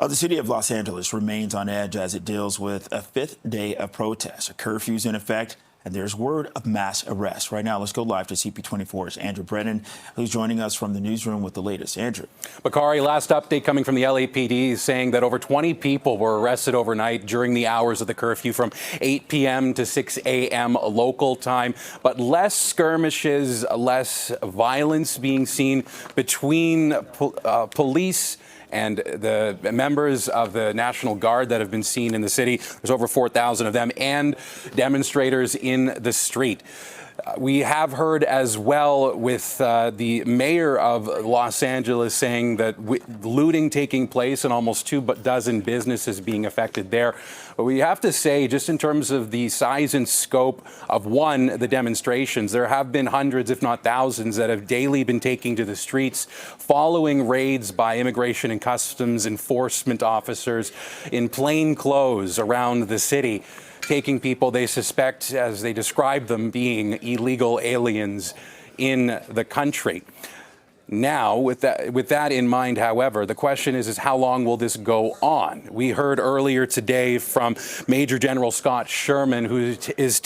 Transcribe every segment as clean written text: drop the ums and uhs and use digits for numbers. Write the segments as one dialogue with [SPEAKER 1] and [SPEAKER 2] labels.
[SPEAKER 1] The city of Los Angeles remains on edge as it deals with a fifth day of protests. A curfew is in effect, and there's word of mass arrests. Right now, let's go live to CP24's Andrew Brennan, who's joining us from the newsroom with the latest. Andrew.
[SPEAKER 2] Bakari, last update coming from the LAPD is saying that over 20 people were arrested overnight during the hours of the curfew from 8 p.m. to 6 a.m. local time. But less skirmishes, less violence being seen between police and the members of the National Guard that have been seen in the city. There's over 4,000 of them, and demonstrators in the street. We have heard as well with the mayor of Los Angeles saying that looting taking place and almost 24 businesses being affected there. But we have to say, just in terms of the size and scope of the demonstrations, there have been hundreds, if not thousands, that have daily been taking to the streets following raids by immigration and customs enforcement officers in plain clothes around the city, taking people they suspect, as they describe them, being illegal aliens in the country. Now, with that in mind, however, the question is how long will this go on? We heard earlier today from Major General Scott Sherman, who is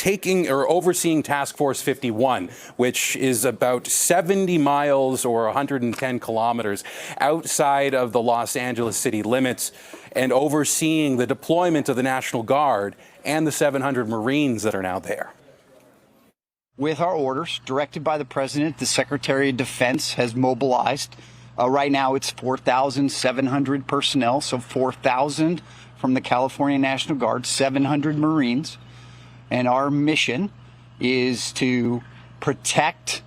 [SPEAKER 2] overseeing Task Force 51, which is about 70 miles or 110 kilometers outside of the Los Angeles city limits, and overseeing the deployment of the National Guard and the 700 Marines that are now there.
[SPEAKER 3] With our orders directed by the president, the Secretary of Defense has mobilized. Right now it's 4,700 personnel, so 4,000 from the California National Guard, 700 Marines. And our mission is to protect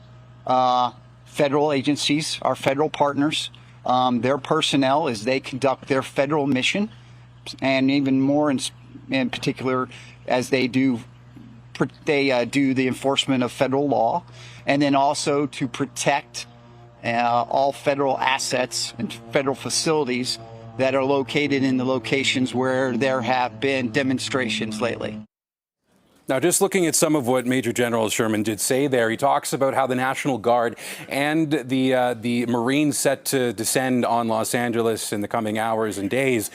[SPEAKER 3] federal agencies, our federal partners, their personnel as they conduct their federal mission, and even more in particular as they do the enforcement of federal law, and then also to protect all federal assets and federal facilities that are located in the locations where there have been demonstrations lately.
[SPEAKER 2] Now, just looking at some of what Major General Sherman did say there, he talks about how the National Guard and the Marines set to descend on Los Angeles in the coming hours and days,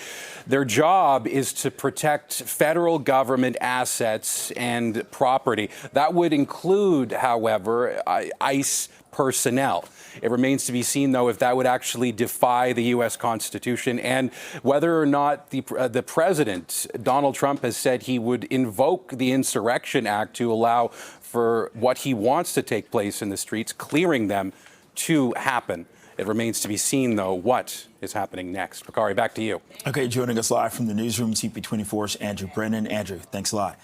[SPEAKER 2] their job is to protect federal government assets and property. That would include, however, ICE personnel. It remains to be seen, though, if that would actually defy the U.S. Constitution and whether or not the president, Donald Trump, has said he would invoke the Insurrection Act to allow for what he wants to take place in the streets, clearing them to happen. It remains to be seen, though, what is happening next. Bakari, back to you.
[SPEAKER 1] Okay, joining us live from the newsroom, CP24's Andrew Brennan. Andrew, thanks a lot.